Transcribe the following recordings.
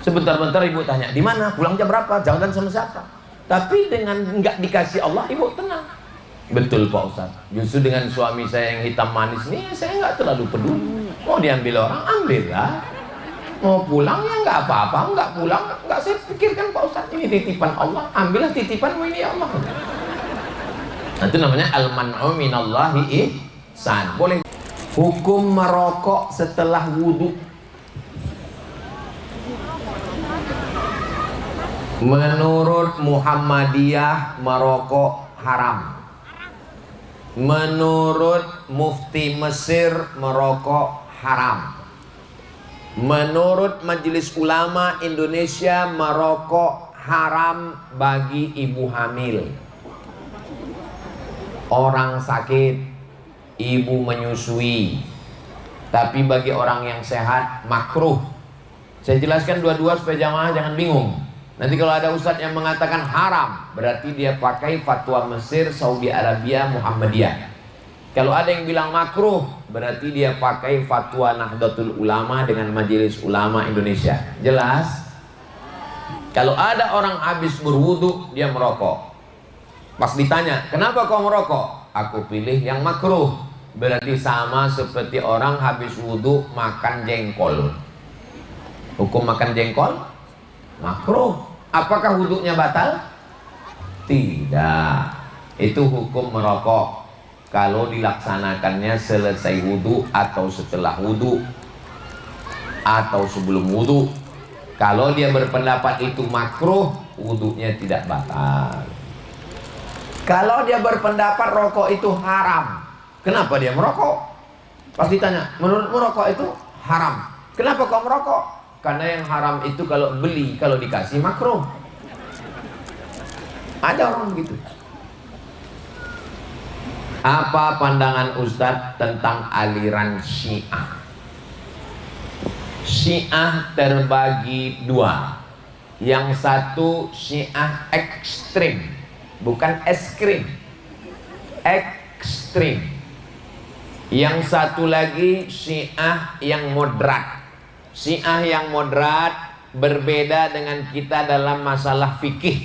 Sebentar-bentar ibu tanya, di mana? Pulang jam berapa? Jalan sama siapa? Tapi dengan nggak dikasih Allah, ibu tenang. Betul Pak Ustaz. Justru dengan suami saya yang hitam manis ini, saya nggak terlalu peduli. Mau diambil orang, ambillah. Mau pulang ya nggak apa-apa, nggak pulang nggak saya pikirkan Pak Ustaz. Ini titipan Allah, ambillah titipanmu ini ya Allah. Nah, itu namanya al-man'u minallahi ihsan. Boleh. Hukum merokok setelah wudhu. Menurut Muhammadiyah merokok haram. Menurut Mufti Mesir merokok haram. Menurut Majelis Ulama Indonesia merokok haram bagi ibu hamil, orang sakit, ibu menyusui. Tapi bagi orang yang sehat makruh. Saya jelaskan dua-dua supaya jamaah jangan bingung. Nanti kalau ada ustadz yang mengatakan haram, berarti dia pakai fatwa Mesir, Saudi Arabia, Muhammadiyah. Kalau ada yang bilang makruh, berarti dia pakai fatwa Nahdlatul Ulama dengan Majelis Ulama Indonesia. Jelas? Kalau ada orang habis berwudu, dia merokok. Pas ditanya, kenapa kau merokok? Aku pilih yang makruh. Berarti sama seperti orang habis wudu makan jengkol. Hukum makan jengkol? Makruh. Apakah wudhunya batal? Tidak. Itu hukum merokok. Kalau dilaksanakannya selesai wudhu atau setelah wudhu atau sebelum wudhu. Kalau dia berpendapat itu makruh, wudhunya tidak batal. Kalau dia berpendapat rokok itu haram, kenapa dia merokok? Pasti tanya, menurutmu rokok itu haram. Kenapa kau merokok? Karena yang haram itu kalau beli, kalau dikasih makruh. Ada orang begitu. Apa pandangan Ustadz tentang aliran Syiah? Syiah terbagi dua. Yang satu Syiah ekstrim, bukan es krim, ekstrim. Yang satu lagi Syiah yang moderat. Syiah yang moderat berbeda dengan kita dalam masalah fikih.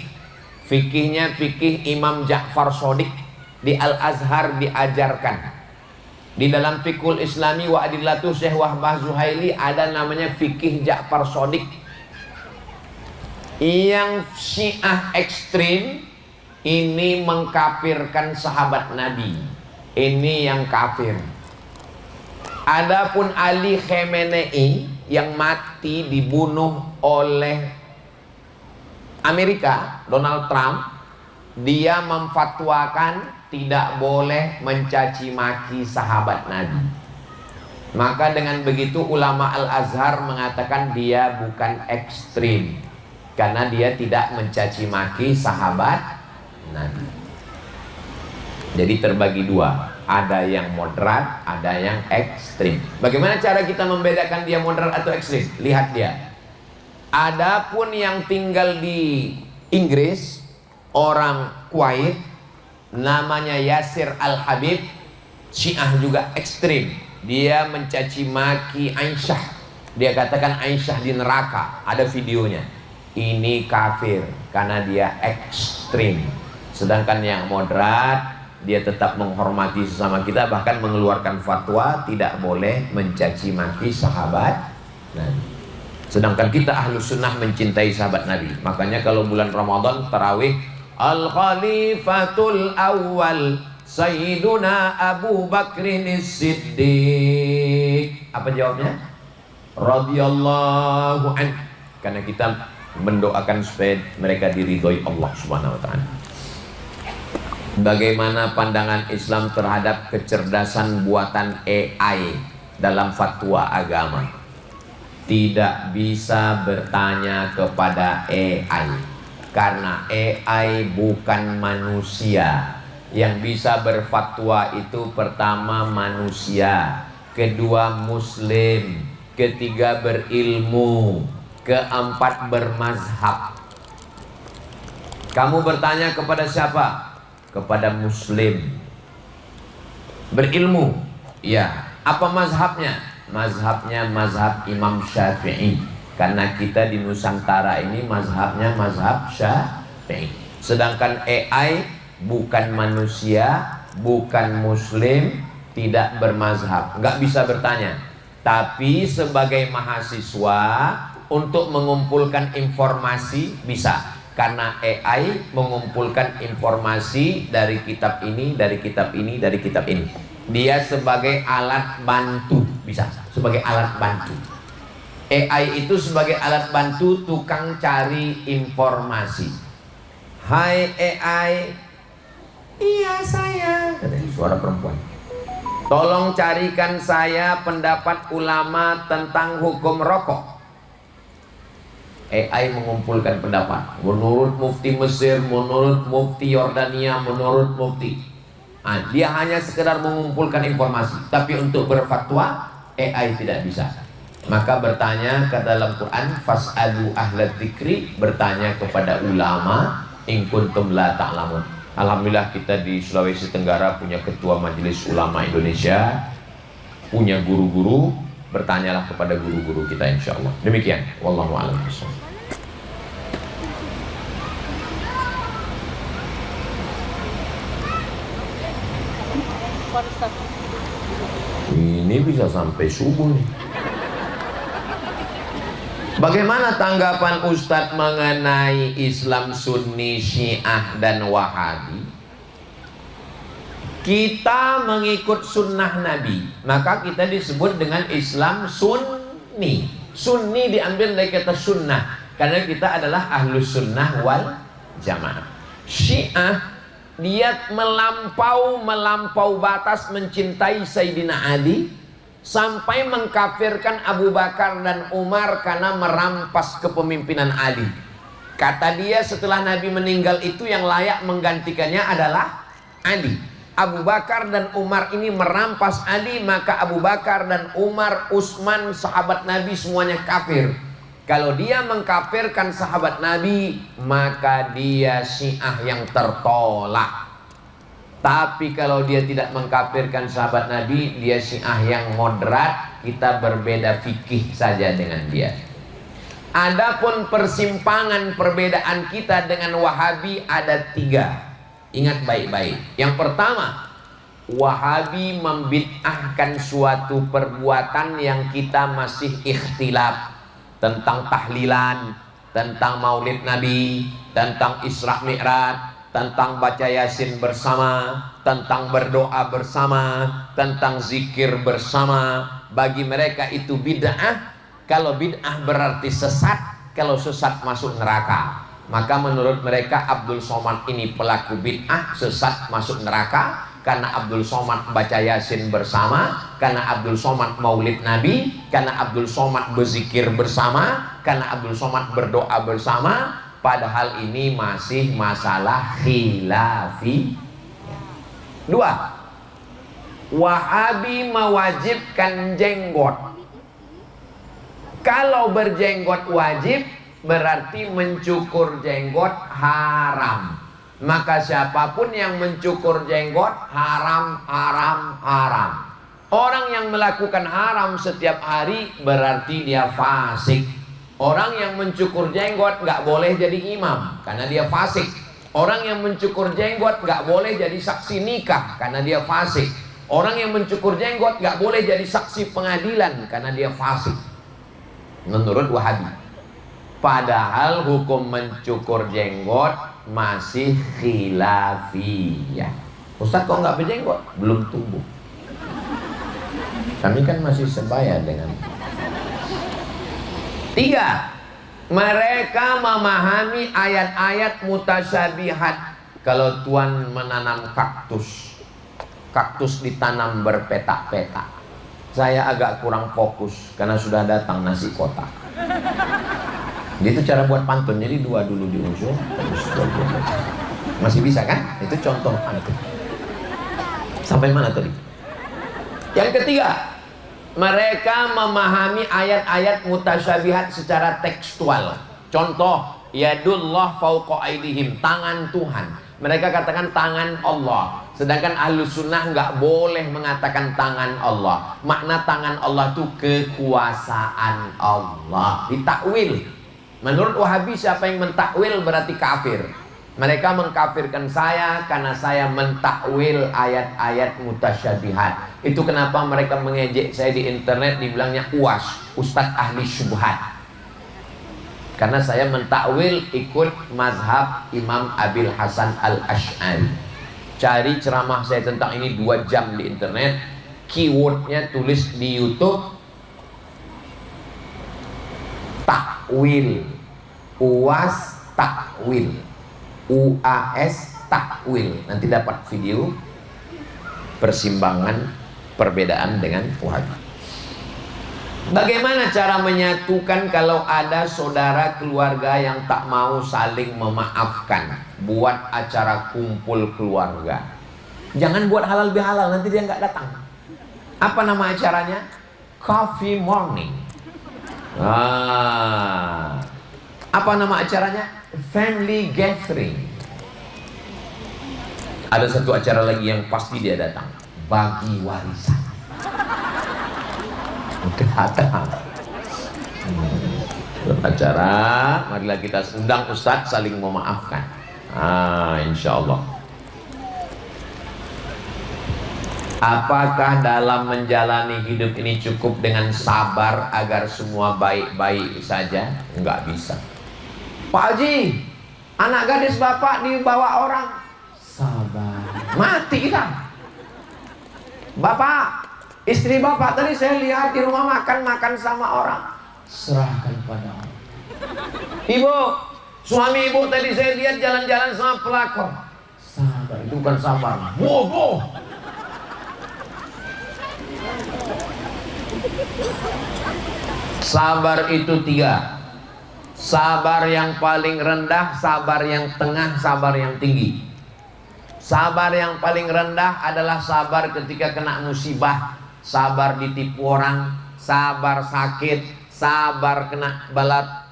Fikihnya fikih Imam Ja'far Shadiq. Di Al-Azhar diajarkan. Di dalam Fiqhul Islami wa Adillatu Syekh Wahbah Zuhaili ada namanya fikih Ja'far Shadiq. Yang Syiah ekstrim ini mengkafirkan sahabat Nabi. Ini yang kafir. Adapun Ali Khamenei yang mati dibunuh oleh Amerika, Donald Trump, dia memfatwakan tidak boleh mencaci maki sahabat Nabi. Maka dengan begitu ulama Al-Azhar mengatakan dia bukan ekstrim, karena dia tidak mencaci maki sahabat Nabi. Jadi terbagi dua. Ada yang moderat, ada yang ekstrim. Bagaimana cara kita membedakan dia moderat atau ekstrim? Lihat dia. Adapun yang tinggal di Inggris, orang Kuwait, namanya Yasir Al-Habib, Syiah juga ekstrim. Dia mencaci maki Aisyah. Dia katakan Aisyah di neraka. Ada videonya. Ini kafir karena dia ekstrim. Sedangkan yang moderat, dia tetap menghormati sesama kita, bahkan mengeluarkan fatwa tidak boleh mencaci maki sahabat Nabi. Sedangkan kita Ahlus Sunnah mencintai sahabat Nabi. Makanya kalau bulan Ramadan tarawih, Al-Khalifatul Awwal Sayyiduna Abu Bakrin Siddiq. Apa jawabnya? Radhiyallahu anhu. Karena kita mendoakan supaya mereka diridhoi Allah Subhanahu wa ta'ala. Bagaimana pandangan Islam terhadap kecerdasan buatan AI dalam fatwa agama? Tidak bisa bertanya kepada AI, karena AI bukan manusia. Yang bisa berfatwa itu pertama manusia, kedua muslim, ketiga berilmu, keempat bermazhab. Kamu bertanya kepada siapa? Kepada muslim. Berilmu, ya. Apa mazhabnya? Mazhabnya mazhab Imam Syafi'i. Karena kita di Nusantara ini mazhabnya mazhab Syafi'i. Sedangkan AI bukan manusia, bukan muslim, tidak bermazhab, nggak bisa bertanya. Tapi sebagai mahasiswa untuk mengumpulkan informasi bisa. Karena AI mengumpulkan informasi dari kitab ini, dari kitab ini, dari kitab ini. Dia sebagai alat bantu, bisa sebagai alat bantu. AI itu sebagai alat bantu tukang cari informasi. Hai AI, iya saya, katanya suara perempuan. Tolong carikan saya pendapat ulama tentang hukum rokok. AI mengumpulkan pendapat menurut mufti Mesir, menurut mufti Yordania, menurut mufti. Nah, dia hanya sekedar mengumpulkan informasi, tapi untuk berfatwa AI tidak bisa. Maka bertanya ke dalam Quran, fas'alu ahla dzikri, bertanya kepada ulama in kuntum la ta'lamun. Alhamdulillah kita di Sulawesi Tenggara punya ketua Majelis Ulama Indonesia, punya guru-guru, bertanyalah kepada guru-guru kita insyaallah. Demikian, wallahu a'lam bishawab. Ini bisa sampai subuh nih. Bagaimana tanggapan Ustadz mengenai Islam Sunni, Syiah, dan Wahabi? Kita mengikut sunnah Nabi, maka kita disebut dengan Islam Sunni. Sunni diambil dari kata sunnah, karena kita adalah ahlus sunnah wal jamaah. Syiah, dia melampau batas mencintai Sayyidina Ali sampai mengkafirkan Abu Bakar dan Umar karena merampas kepemimpinan Ali. Kata dia setelah Nabi meninggal itu yang layak menggantikannya adalah Ali. Abu Bakar dan Umar ini merampas Ali, maka Abu Bakar dan Umar, Utsman, sahabat Nabi semuanya kafir. Kalau dia mengkafirkan sahabat Nabi, maka dia Syiah yang tertolak. Tapi kalau dia tidak mengkafirkan sahabat Nabi, dia Syiah yang moderat. Kita berbeda fikih saja dengan dia. Adapun persimpangan perbedaan kita dengan Wahabi ada 3. Ingat baik-baik. Yang pertama, Wahabi membid'ahkan suatu perbuatan yang kita masih ikhtilaf. Tentang tahlilan, tentang maulid Nabi, tentang Isra Mi'raj, tentang baca Yasin bersama, tentang berdoa bersama, tentang zikir bersama. Bagi mereka itu bid'ah. Kalau bid'ah berarti sesat, kalau sesat masuk neraka. Maka menurut mereka Abdul Somad ini pelaku bid'ah, sesat masuk neraka. Karena Abdul Somad baca Yasin bersama, karena Abdul Somad maulid Nabi, karena Abdul Somad berzikir bersama, karena Abdul Somad berdoa bersama. Padahal ini masih masalah khilafi. 2. Wahabi mewajibkan jenggot. Kalau berjenggot wajib, berarti mencukur jenggot haram. Maka siapapun yang mencukur jenggot haram, haram, haram. Orang yang melakukan haram setiap hari berarti dia fasik. Orang yang mencukur jenggot nggak boleh jadi imam karena dia fasik. Orang yang mencukur jenggot nggak boleh jadi saksi nikah karena dia fasik. Orang yang mencukur jenggot nggak boleh jadi saksi pengadilan karena dia fasik. Menurut Wahabi. Padahal hukum mencukur jenggot masih khilafiyah. Ustaz kok nggak berjenggot? Belum tumbuh. Kami kan masih sebaya dengan. 3. Mereka memahami ayat-ayat mutasyabihat. Kalau Tuhan menanam kaktus, kaktus ditanam berpetak-petak. Saya agak kurang fokus karena sudah datang nasi kotak. Itu cara buat pantun, jadi 2 dulu di ujung, terus 2 dulu. Masih bisa kan? Itu contoh pantun. Sampai mana tadi? Yang ketiga, mereka memahami ayat-ayat mutasyabihat secara tekstual. Contoh, yadullah fauqa aidihim, tangan Tuhan. Mereka katakan tangan Allah. Sedangkan Ahlus Sunnah nggak boleh mengatakan tangan Allah. Makna tangan Allah itu kekuasaan Allah. Ditakwil. Menurut Wahabi, siapa yang mentakwil berarti kafir. Mereka mengkafirkan saya karena saya mentakwil ayat-ayat mutasyabihat. Itu kenapa mereka mengejek saya di internet, dibilangnya UAS, Ustadz Ahli Syubhat. Karena saya mentakwil ikut mazhab Imam Abil Hasan Al-Asy'ari. Cari ceramah saya tentang ini 2 jam di internet. Keywordnya tulis di YouTube, takwil, UAS takwil, UAS takwil. Nanti dapat video persimbangan perbedaan dengan Wahabi. Bagaimana cara menyatukan kalau ada saudara keluarga yang tak mau saling memaafkan? Buat acara kumpul keluarga. Jangan buat halal bihalal, nanti dia nggak datang. Apa nama acaranya? Coffee morning. Apa nama acaranya? Family gathering. Ada satu acara lagi yang pasti dia datang, bagi warisan. Datang. Acara, marilah kita undang Ustadz saling memaafkan. Insya Allah. Apakah dalam menjalani hidup ini cukup dengan sabar agar semua baik-baik saja? Enggak bisa. Pak Haji, anak gadis bapak dibawa orang. Sabar. Mati kita. Bapak, istri bapak tadi saya lihat di rumah makan sama orang. Serahkan pada Allah. Ibu, suami ibu tadi saya lihat jalan-jalan sama pelakor. Sabar, itu bukan sabar. Bodoh. Sabar itu 3. Sabar yang paling rendah, sabar yang tengah, sabar yang tinggi. Sabar yang paling rendah adalah sabar ketika kena musibah, sabar ditipu orang, sabar sakit, sabar kena bala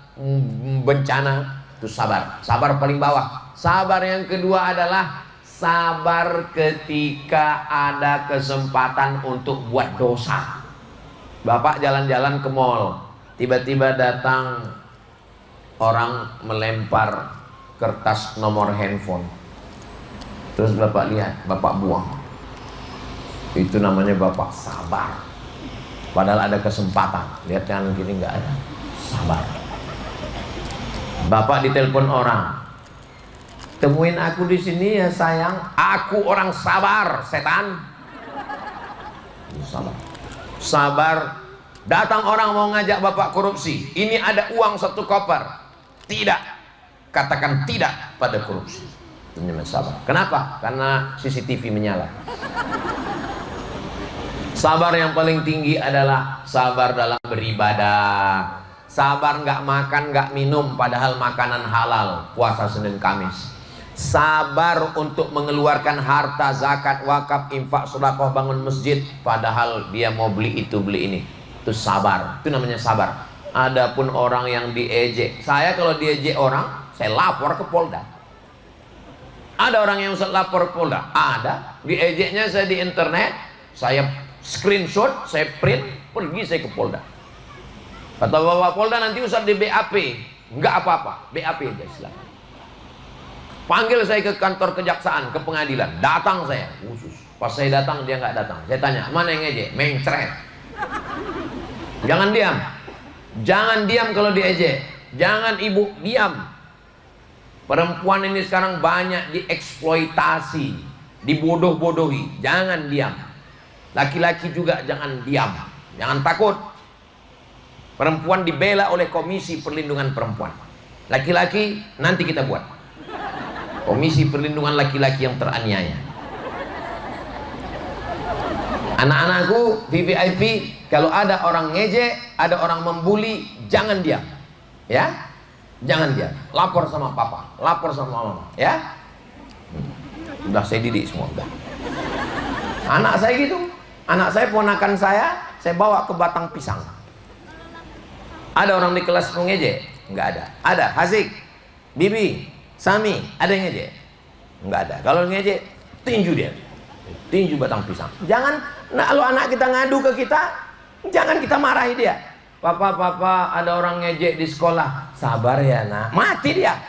bencana, itu sabar. Sabar paling bawah. Sabar yang kedua adalah sabar ketika ada kesempatan untuk buat dosa. Bapak jalan-jalan ke mall, tiba-tiba datang orang melempar kertas nomor handphone. Terus bapak lihat, bapak buang. Itu namanya bapak sabar. Padahal ada kesempatan. Lihat kanan kiri nggak ada. Sabar. Bapak ditelepon orang. Temuin aku di sini ya sayang. Aku orang sabar, setan. Sabar. Sabar. Datang orang mau ngajak bapak korupsi. Ini ada uang 1 koper. Tidak. Katakan tidak pada korupsi. Ini sabar. Kenapa? Karena CCTV menyala. Sabar yang paling tinggi adalah sabar dalam beribadah. Sabar nggak makan, nggak minum, padahal makanan halal. Puasa Senin Kamis. Sabar untuk mengeluarkan harta, zakat, wakaf, infak, sedekah, bangun masjid, padahal dia mau beli itu, beli ini. Itu sabar. Itu namanya sabar. Adapun orang yang diejek, saya kalau diejek orang, saya lapor ke Polda. Ada orang yang lapor ke Polda? Ada. Diejeknya saya di internet, saya screenshot, saya print, pergi saya ke Polda. Kata Bapak Polda, nanti Ustaz di BAP. Enggak apa-apa, BAP aja silakan. Panggil saya ke kantor kejaksaan, ke pengadilan. Datang saya, khusus. Pas saya datang, dia nggak datang. Saya tanya, mana yang ngejek? Mencret. Jangan diam. Jangan diam kalau diejek. Jangan ibu diam. Perempuan ini sekarang banyak dieksploitasi, dibodoh-bodohi. Jangan diam. Laki-laki juga jangan diam. Jangan takut. Perempuan dibela oleh Komisi Perlindungan Perempuan. Laki-laki nanti kita buat Komisi Perlindungan Laki-laki yang teraniaya. Anak-anakku VVIP, kalau ada orang ngejek, ada orang membuli, jangan diam. Ya? Jangan diam. Lapor sama papa, lapor sama mama, ya? Udah saya didik semua, udah. Anak saya gitu. Anak saya, ponakan saya bawa ke Batang Pisang. Ada orang di kelas mengejek? Enggak ada. Ada. Hasik, Bibi, Sami, ada yang ngejek? Enggak ada. Kalau ngejek, tinju dia. tinju batang pisang. Jangan, nah, kalau anak kita ngadu ke kita, jangan kita marahi dia. Papa, ada orang ngejek di sekolah. Sabar ya nak, mati dia.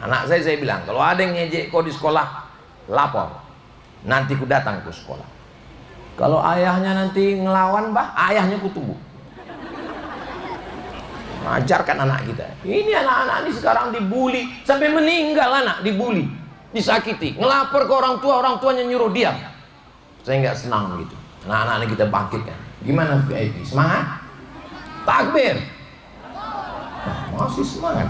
Anak saya bilang, kalau ada yang ngejek kau di sekolah, lapor. Nanti ku datang ke sekolah. Kalau ayahnya nanti ngelawan, bah, ayahnya ku tunggu. Ajarkan anak kita. Ini anak-anak ini sekarang dibully sampai meninggal, anak dibully, disakiti, ngelapor ke orang tuanya nyuruh diam. Saya nggak senang gitu. Anak-anak ini kita bangkitkan. Gimana VIP? Semangat? Takbir. Masih semangat.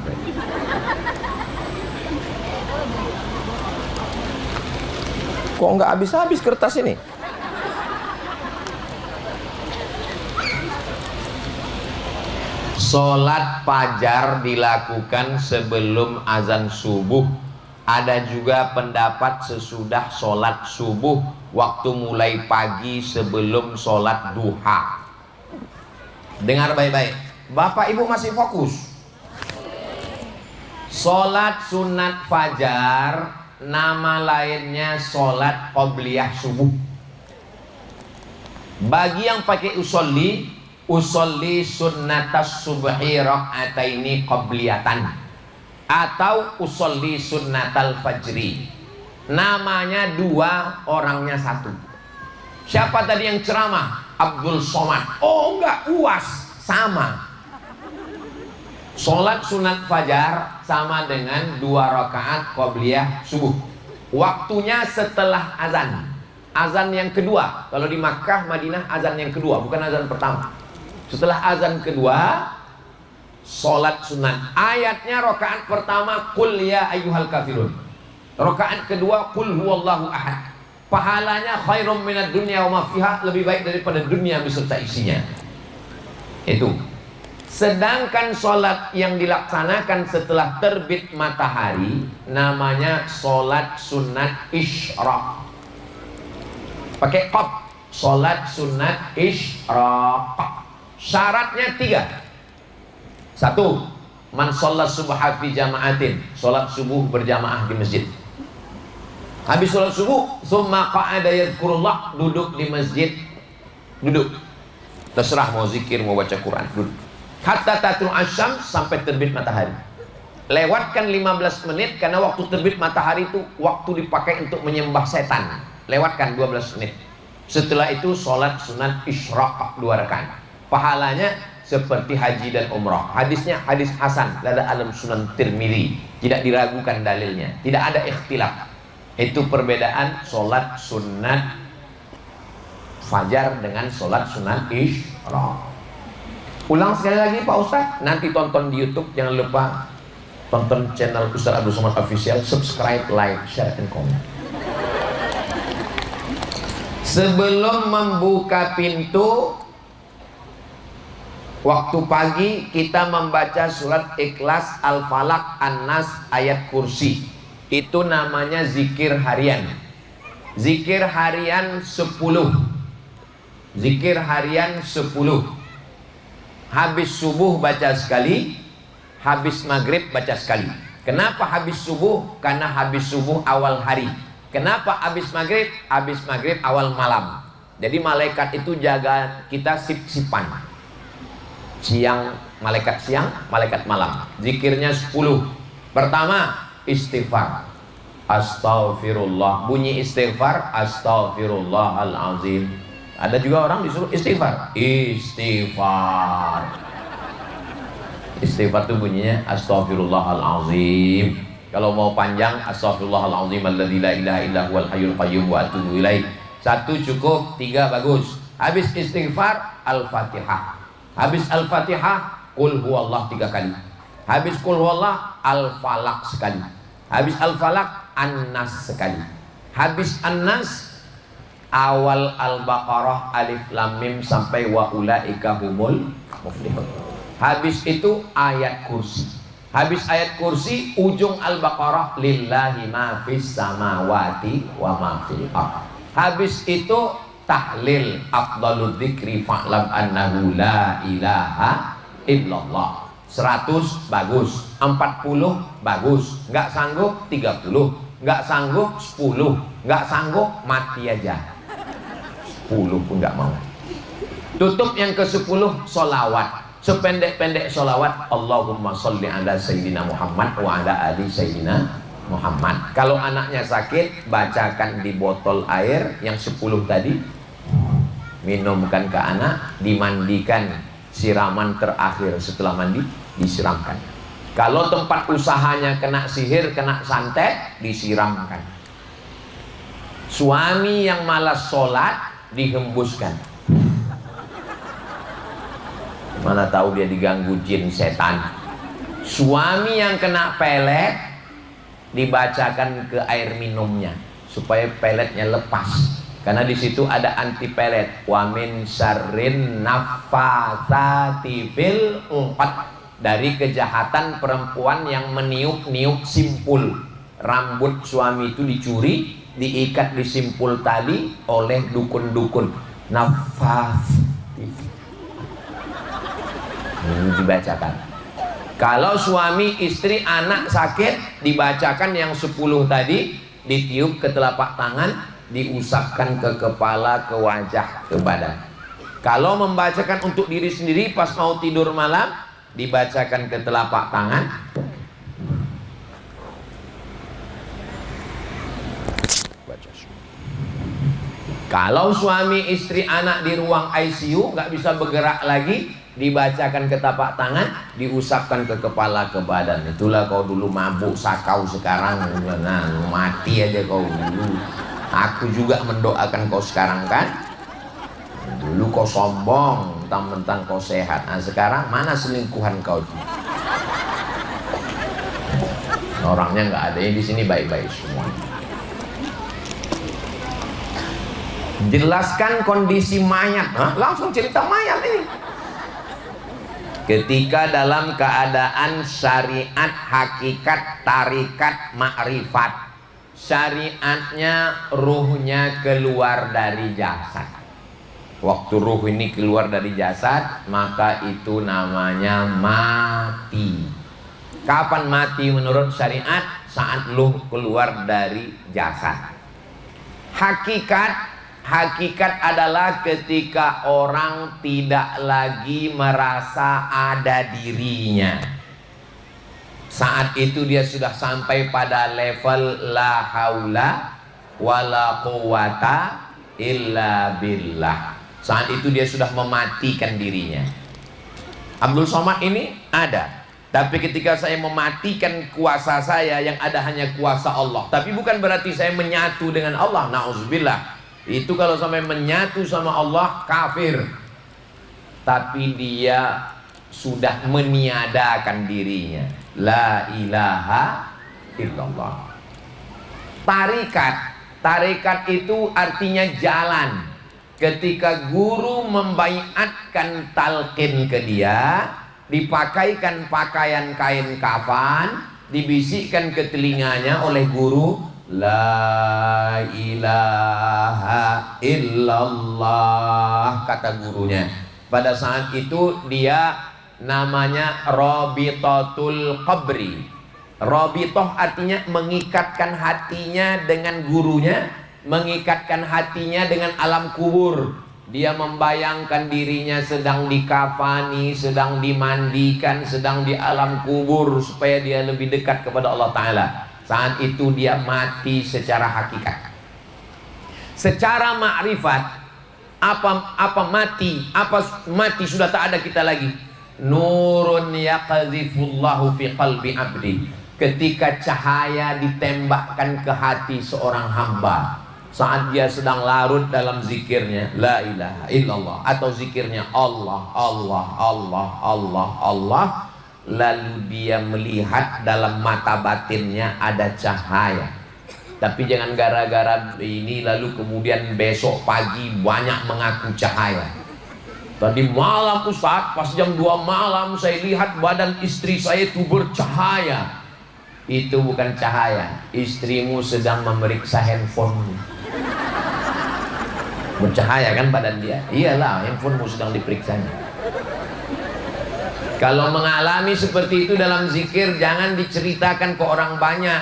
Kok nggak habis-habis kertas ini? Sholat fajar dilakukan sebelum azan subuh. Ada juga pendapat sesudah sholat subuh, waktu mulai pagi sebelum sholat duha. Dengar baik-baik, Bapak Ibu masih fokus. Sholat sunat fajar, nama lainnya sholat qobliyah subuh. Bagi yang pakai usolli sunnatas subhi rak'ataini qobliyatan, atau usolli sunnatal fajri. Namanya dua, orangnya satu. Siapa tadi yang ceramah? Abdul Somad. Oh enggak, UAS. Sama. Sholat sunat fajar sama dengan 2 rakaat qobliyah subuh. Waktunya setelah azan. Azan yang kedua. Kalau di Makkah, Madinah azan yang kedua, bukan azan pertama. Setelah azan kedua, sholat sunat. Ayatnya rakaat pertama qul ya ayyuhal kafirun. Rakaat kedua qul huwallahu ahad. Pahalanya khairum minad dunya wa ma fiha, lebih baik daripada dunia beserta isinya. Itu. Sedangkan sholat yang dilaksanakan setelah terbit matahari namanya sholat sunat isyraq. Pakai qaf. Sholat sunat isyraq. Syaratnya 3. 1. Man sholat subha fi jama'atin. Sholat subuh berjamaah di masjid. Habis sholat subuh, summa qa'ada yadhkurullah, duduk di masjid. Duduk. Terserah mau zikir, mau baca Quran, duduk. Hatta tatul asyam, sampai terbit matahari. Lewatkan 15 menit, karena waktu terbit matahari itu waktu dipakai untuk menyembah setan. Lewatkan 12 menit. Setelah itu sholat sunat isyraq 2 rakaat. Pahalanya seperti haji dan umrah. Hadisnya hadis hasan, lada alam sunan Tirmidzi, tidak diragukan dalilnya, tidak ada ikhtilaf. Itu perbedaan sholat sunat fajar dengan sholat sunat isyraq. Ulang sekali lagi Pak Ustadz, nanti tonton di YouTube, jangan lupa tonton channel Ustadz Abdul Somad Official, subscribe, like, share, and comment. Sebelum membuka pintu waktu pagi, kita membaca surat Ikhlas, Al-Falaq, An-Nas, ayat kursi. Itu namanya zikir harian. Zikir harian 10. Zikir harian 10. Habis subuh baca sekali, habis maghrib baca sekali. Kenapa habis subuh? Karena habis subuh awal hari. Kenapa habis maghrib? Habis maghrib awal malam. Jadi malaikat itu jaga kita sip-sipan. Siang, malaikat siang, malaikat malam. Zikirnya 10. Pertama, istighfar. Astaghfirullah. Bunyi istighfar, astaghfirullahalazim. Ada juga orang disuruh istighfar. Istighfar. Istighfar itu bunyinya astaghfirullahalazim. Kalau mau panjang, astaghfirullahalazim alladzi la ilaha illa huwal hayyul qayyum wa atubu ilaih. 1 cukup, 3 bagus. Habis istighfar, Al-Fatihah. Habis Al-Fatihah, qul huwallah 3 kali. Habis qul huwallah, Al-Falaq sekali. Habis Al-Falaq, An-Nas sekali. Habis An-Nas, awal Al-Baqarah alif lam mim sampai wa ulaika humul muflihun. Habis itu ayat kursi. Habis ayat kursi, ujung Al-Baqarah, lillahi ma fis samawati wa ma fil ardh. Habis itu tahlil, afdalul dzikri fa'lam annahu la ilaha illallah. 100 bagus, 40 bagus, nggak sanggup 30, nggak sanggup 10, nggak sanggup mati aja. 10 pun nggak mau. Tutup yang ke-10 solawat. Sependek-pendek solawat, Allahumma sholli ala Sayyidina Muhammad wa ala ali Sayyidina Muhammad. Kalau anaknya sakit, bacakan di botol air yang 10 tadi, minumkan ke anak, dimandikan, siraman terakhir setelah mandi disiramkan. Kalau tempat usahanya kena sihir, kena santet, disiramkan. Suami yang malas sholat dihembuskan. Mana tahu dia diganggu jin setan. Suami yang kena pelet dibacakan ke air minumnya supaya peletnya lepas. Karena di situ ada anti pelet. Wa min syarrin naffatsati fil uqad. Dari kejahatan perempuan yang meniup-niup simpul. Rambut suami itu dicuri, diikat di simpul tali oleh dukun-dukun. Naffatsati. Ini dibacakan. Kalau suami, istri, anak sakit, dibacakan yang 10 tadi, ditiup ke telapak tangan, diusapkan ke kepala, ke wajah, ke badan. Kalau membacakan untuk diri sendiri pas mau tidur malam, dibacakan ke telapak tangan. Kalau suami, istri, anak di ruang ICU nggak bisa bergerak lagi, dibacakan ke telapak tangan, diusapkan ke kepala, ke badan. Itulah kau dulu mabuk sakau, sekarang nah, mati aja kau dulu. Aku juga mendoakan kau sekarang kan. Dulu kau sombong, mentang-mentang kau sehat. Nah sekarang mana selingkuhan kau? Orangnya nggak ada, yang di sini baik-baik semua. Jelaskan kondisi mayat. Hah? Langsung cerita mayat ini. Ketika dalam keadaan syariat, hakikat, tarikat, makrifat. Syariatnya ruhnya keluar dari jasad. Waktu ruh ini keluar dari jasad, maka itu namanya mati. Kapan mati menurut syariat? Saat ruh keluar dari jasad. Hakikat adalah ketika orang tidak lagi merasa ada dirinya. Saat itu dia sudah sampai pada level la haula wala quwata illa billah. Saat itu dia sudah mematikan dirinya. Abdul Somad ini ada, tapi ketika saya mematikan kuasa saya, yang ada hanya kuasa Allah. Tapi bukan berarti saya menyatu dengan Allah, na'udzubillah. Itu kalau sampai menyatu sama Allah, kafir. Tapi dia sudah meniadakan dirinya. La ilaha illallah. Tarikat itu artinya jalan. Ketika guru membaiatkan talqin ke dia, dipakaikan pakaian kain kafan, dibisikkan ke telinganya oleh guru, la ilaha illallah, kata gurunya. Pada saat itu dia namanya Rabitatul Qabri. Rabitoh artinya mengikatkan hatinya dengan gurunya, mengikatkan hatinya dengan alam kubur. Dia membayangkan dirinya sedang dikafani, sedang dimandikan, sedang di alam kubur supaya dia lebih dekat kepada Allah Ta'ala. Saat itu dia mati secara hakikat. Secara ma'rifat, apa mati? Apa mati sudah tak ada kita lagi? Nurun yaqadzifullahu fi qalbi abdi. Ketika cahaya ditembakkan ke hati seorang hamba saat dia sedang larut dalam zikirnya la ilaha illallah, atau zikirnya Allah Allah Allah Allah Allah, lalu dia melihat dalam mata batinnya ada cahaya. Tapi jangan gara-gara ini lalu kemudian besok pagi banyak mengaku cahaya. Tadi malam Ustaz, pas jam 2 malam saya lihat badan istri saya itu bercahaya. Itu bukan cahaya, istrimu sedang memeriksa handphonemu. Bercahaya kan badan dia? Iyalah, handphonemu sedang diperiksanya. Kalau mengalami seperti itu dalam zikir, jangan diceritakan ke orang banyak.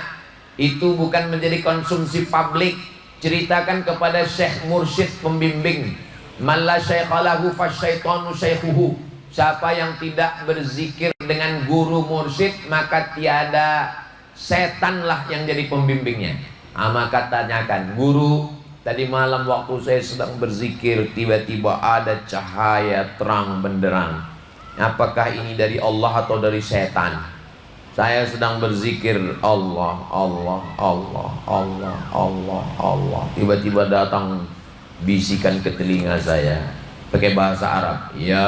Itu bukan menjadi konsumsi publik. Ceritakan kepada syekh mursyid pembimbing. Malla syaikhalahu fasyaitanu syaikhuhu. Siapa yang tidak berzikir dengan guru mursyid, maka tiada, setanlah yang jadi pembimbingnya. Maka tanyakan, guru, tadi malam waktu saya sedang berzikir, tiba-tiba ada cahaya terang benderang. Apakah ini dari Allah atau dari setan? Saya sedang berzikir, Allah, Allah, Allah, Allah, Allah, Allah. Tiba-tiba datang bisikan ke telinga saya pakai bahasa Arab. Ya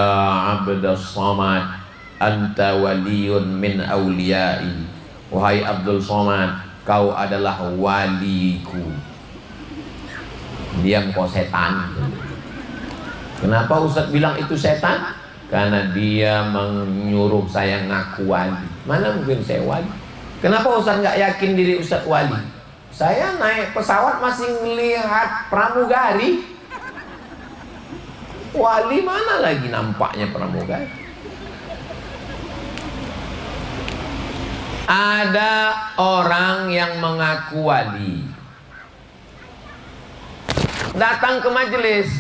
Abdas Samad, anta waliyun min awliyai. Wahai Abdul Somad, kau adalah waliku. Diam kau setan. Kenapa Ustaz bilang itu setan? Karena dia menyuruh saya ngaku wali. Mana mungkin saya wali? Kenapa Ustaz nggak yakin diri Ustaz wali? Saya naik pesawat masih melihat pramugari. Wali mana lagi nampaknya pramugari? Ada orang yang mengaku wali, datang ke majelis.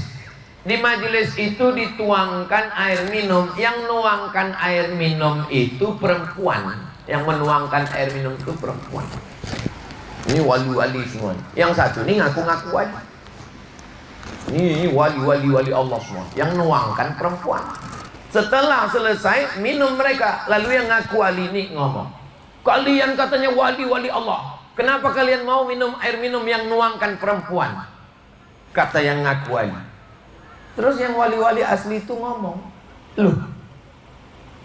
Di majelis itu dituangkan air minum. Yang nuangkan air minum itu perempuan. Yang menuangkan air minum itu perempuan. Ini wali-wali semua. Yang satu ini ngaku-ngaku wali. Ini wali-wali Allah semua. Yang nuangkan perempuan. Setelah selesai minum mereka, lalu yang ngaku wali ini ngomong, kalian katanya wali-wali Allah, kenapa kalian mau minum air minum yang nuangkan perempuan? Kata yang ngaku wali. Terus yang wali-wali asli itu ngomong, loh,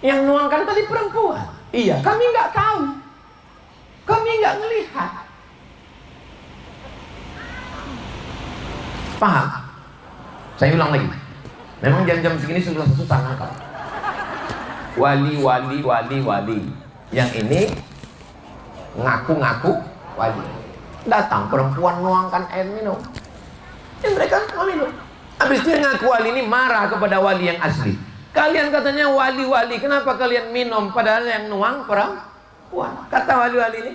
yang nuangkan tadi perempuan. Iya, kami nggak tahu, kami nggak ngelihat. Paham? Saya ulang lagi. Memang jam-jam segini susah ngangkat. Wali. Yang ini ngaku-ngaku wali. Datang perempuan nuangkan air minum. Yang mereka mau minum. Habis dia ngaku wali ini marah kepada wali yang asli. Kalian katanya wali-wali, kenapa kalian minum padahal yang nuang perempuan? Kata wali-wali ini,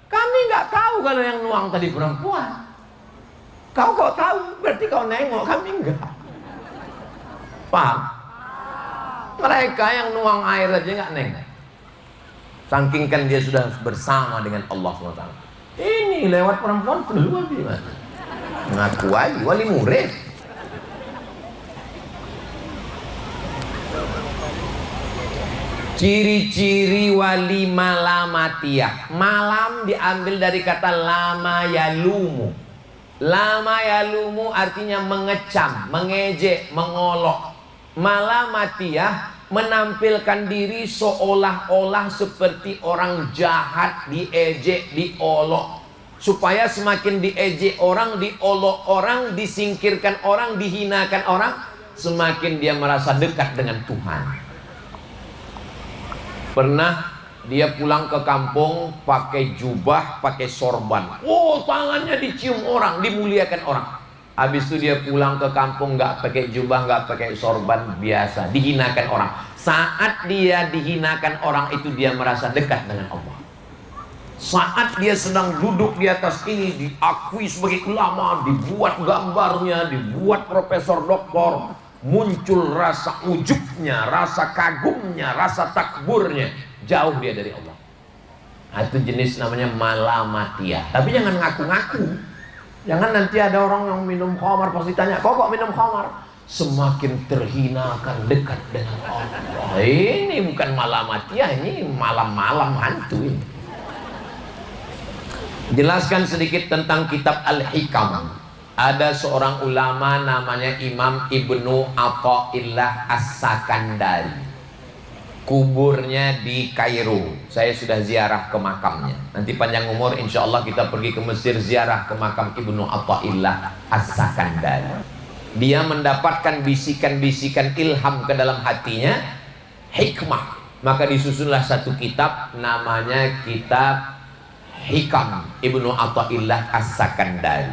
kami nggak tahu kalau yang nuang tadi perempuan. Kau kok tahu? Berarti kau nengok, kami enggak. Paham? Mereka yang nuang air aja nggak nengok. Saking kan dia sudah bersama dengan Allah SWT. Ini lewat perempuan keluar di mana? Ngaku wali murid. Ciri-ciri wali malamatiyah. Malam diambil dari kata lama yalumu. Lama yalumu artinya mengecam, mengejek, mengolok. Malamatiyah menampilkan diri seolah-olah seperti orang jahat, diejek, diolok. Supaya semakin diejek orang, diolok orang, disingkirkan orang, dihinakan orang, semakin dia merasa dekat dengan Tuhan. Pernah dia pulang ke kampung pakai jubah, pakai sorban. Oh, tangannya dicium orang, dimuliakan orang. Habis itu dia pulang ke kampung nggak pakai jubah, nggak pakai sorban, biasa, dihinakan orang. Saat dia dihinakan orang itu dia merasa dekat dengan Allah. Saat dia sedang duduk di atas ini, diakui sebagai ulama, dibuat gambarnya, dibuat profesor doktor, muncul rasa ujubnya, rasa kagumnya, rasa takburnya. Jauh dia dari Allah. Nah, itu jenis namanya malamatiyah. Tapi jangan ngaku-ngaku. Jangan nanti ada orang yang minum khamar pasti tanya, kok minum khamar? Semakin terhinakan dekat dengan Allah. Ini bukan malamatiyah, ini malam-malam hantu ini. Jelaskan sedikit tentang kitab Al-Hikam. Ada seorang ulama namanya Imam Ibnu Athaillah As-Sakandari. Kuburnya di Kairo. Saya sudah ziarah ke makamnya. Nanti panjang umur insya Allah kita pergi ke Mesir ziarah ke makam Ibnu Athaillah As-Sakandari. Dia mendapatkan bisikan-bisikan ilham ke dalam hatinya, hikmah. Maka disusunlah satu kitab namanya kitab Hikam Ibnu Athaillah As-Sakandari.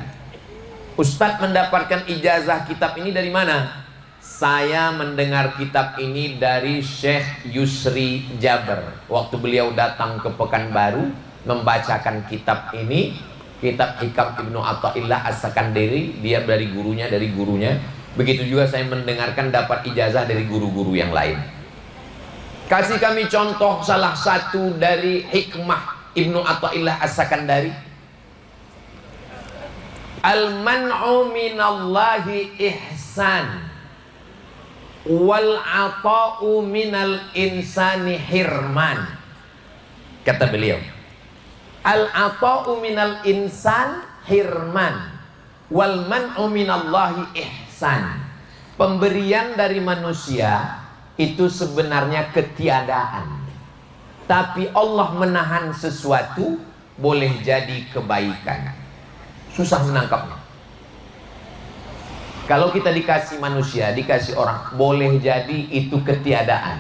Ustadz mendapatkan ijazah kitab ini dari mana? Saya mendengar kitab ini dari Syekh Yusri Jaber. Waktu beliau datang ke Pekanbaru, membacakan kitab ini, kitab Hikam Ibnu Athaillah As-Sakandari, dia dari gurunya. Begitu juga saya mendengarkan, dapat ijazah dari guru-guru yang lain. Kasih kami contoh salah satu dari hikmah Ibnu Athaillah As-Sakandari. Al-man'u minallahi ihsan, wal ata'u minal insani hirman. Kata beliau, al ata'u minal insan hirman, wal man'u minallahi ihsan. Pemberian dari manusia itu sebenarnya ketiadaan, tapi Allah menahan sesuatu boleh jadi kebaikan. Susah menangkapnya. Kalau kita dikasih manusia, dikasih orang, boleh jadi itu ketiadaan.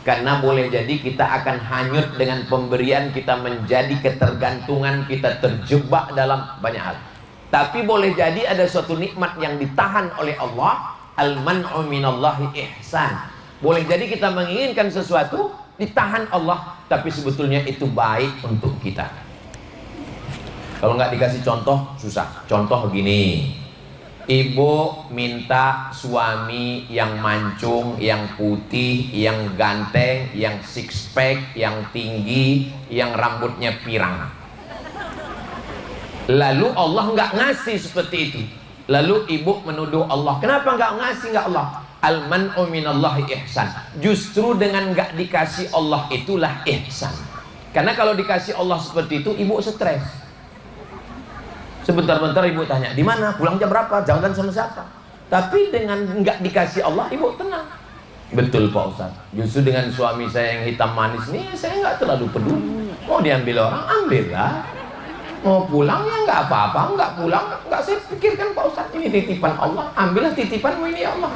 Karena boleh jadi kita akan hanyut dengan pemberian, kita menjadi ketergantungan, kita terjebak dalam banyak hal. Tapi boleh jadi ada suatu nikmat yang ditahan oleh Allah. Al-man'u minallahi ihsan. Boleh jadi kita menginginkan sesuatu, ditahan Allah, tapi sebetulnya itu baik untuk kita. Kalau nggak dikasih contoh, susah. Contoh begini, ibu minta suami yang mancung, yang putih, yang ganteng, yang six pack, yang tinggi, yang rambutnya pirang. Lalu Allah nggak ngasih seperti itu. Lalu ibu menuduh Allah, kenapa nggak ngasih, nggak Allah? Al-man'u minallahi ihsan. Justru dengan nggak dikasih Allah itulah ihsan. Karena kalau dikasih Allah seperti itu, ibu stres. Sebentar-bentar ibu tanya, di mana? Pulang jam berapa? Jalan sama siapa? Tapi dengan nggak dikasih Allah, ibu tenang. Betul Pak Ustaz. Justru dengan suami saya yang hitam manis nih, saya nggak terlalu peduli. Mau diambil orang, ambillah. Mau pulang ya nggak apa-apa, nggak pulang nggak saya pikirkan Pak Ustaz. Ini titipan Allah, ambillah titipanmu ini ya Allah.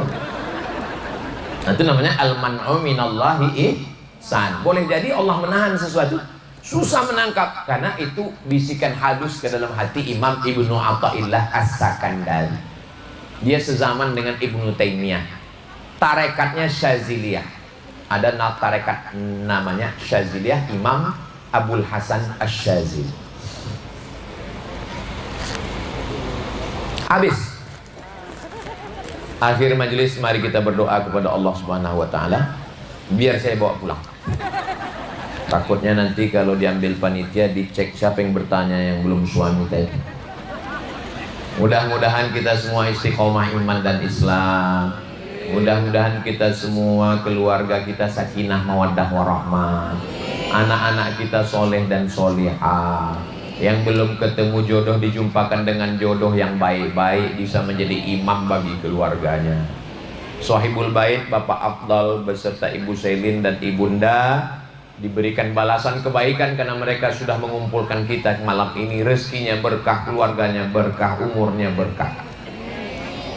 Nah, itu namanya al-man'u minallahi ihsan. Boleh jadi Allah menahan sesuatu. Susah menangkap, karena itu bisikan halus ke dalam hati Imam Ibnu Athaillah As-Sakandari. Dia sezaman dengan Ibnu Taimiyah. Tarekatnya Syaziliyah. Ada tarekat namanya Syaziliyah, Imam Abul Hasan Asy-Syazili. Habis. Akhir majelis, mari kita berdoa kepada Allah Subhanahu wa taala biar saya bawa pulang. Takutnya nanti kalau diambil panitia dicek siapa yang bertanya yang belum suami tadi. Mudah-mudahan kita semua istiqomah iman dan Islam. Mudah-mudahan kita semua, keluarga kita sakinah mawaddah warahmah. Anak-anak kita soleh dan solihah. Yang belum ketemu jodoh dijumpakan dengan jodoh yang baik-baik, bisa menjadi imam bagi keluarganya. Sohibul bait Bapak Afdal beserta Ibu Selin dan Ibunda diberikan balasan kebaikan karena mereka sudah mengumpulkan kita malam ini. Rezekinya berkah, keluarganya berkah, umurnya berkah.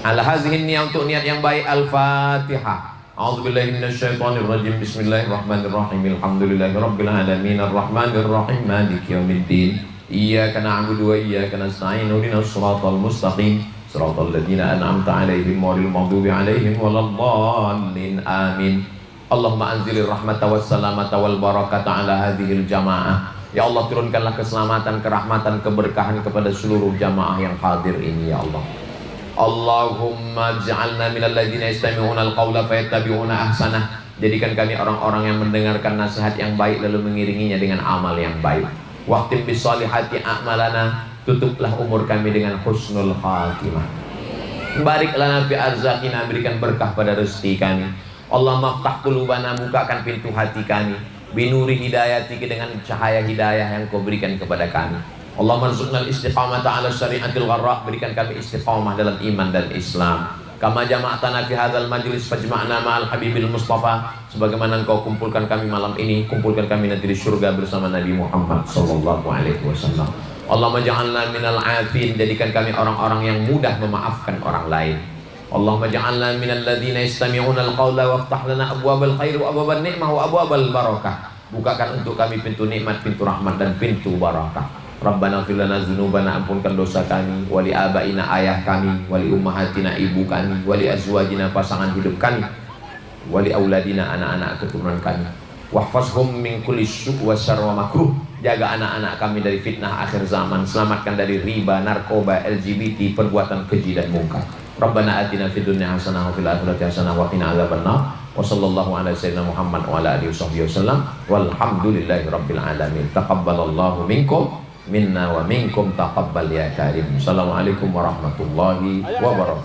Ala hazihin niat, untuk niat yang baik. Al-Fatihah. A'udzubillahi minasyaitonirrajim. Bismillahirrahmanirrahim. Alhamdulillahirabbil alamin arrahmanir rahim maliki yaumiddin. Iyyaka na'budu wa iyyaka nasta'in. Ihdinas shiratal mustaqim. Shiratal ladzina an'amta 'alaihim ghairil maghdubi 'alaihim waladdallin. Amin. Allahumma anzilir rahmata wassalamata wal barakata ala hadhil jamaah. Ya Allah, turunkanlah keselamatan, kerahmatan, keberkahan kepada seluruh jamaah yang hadir ini ya Allah. Allahumma ja'alna minal ladzina yastami'una al-qawla fayattabi'una ahsanah. Jadikan kami orang-orang yang mendengarkan nasihat yang baik lalu mengiringinya dengan amal yang baik. Waqtim bisolihati a'malana. Tutuplah umur kami dengan husnul khatimah. Barik lana fi arzaqina. Berikan berkah pada rezeki kami. Allah maftah qulubana. Bukakan pintu hati kami. Binuri hidayati. Dengan cahaya hidayah yang kau berikan kepada kami. Allah marzuqnal istiqamata ala syariatil gharra. Berikan kami istiqamah dalam iman dan Islam. Kama jama'tana fi hadzal majlis fajma'na ma'al habibil mustafa. Sebagaimana engkau kumpulkan kami malam ini, kumpulkan kami nanti di surga bersama Nabi Muhammad sallallahu alaihi wasallam. Allahumma ja'alna minal 'afin. Jadikan kami orang-orang yang mudah memaafkan orang lain. Allahumma ja'alna minal ladzina yastami'una al-qawla waftah lana abwabal khair wa abwaban ni'mah wa abwabal barakah. Bukakan untuk kami pintu nikmat, pintu rahmat dan pintu barakah. Rabbana fir lana dzunubana. Ampunkan dosa kami, wali abaina ayah kami, wali ummahatina ibu kami, wali azwajina pasangan hidup kami, wali auladina anak-anak keturunan kami. Wahfazhum min kulli syu'wa syarr wa makruh. jaga anak-anak kami dari fitnah akhir zaman, selamatkan dari riba, narkoba, LGBT, perbuatan keji dan mungkar. Rabbana atina fid dunya hasanah wa fil akhirati hasanah wa qina adzabannar. Wa sallallahu ala sayyidina Muhammad wa ala alihi wasallam. Walhamdulillahi rabbil alamin. Taqabbalallahu minkum minna wa minkum taqabbal ya karim. Assalamualaikum warahmatullahi wabarakatuh.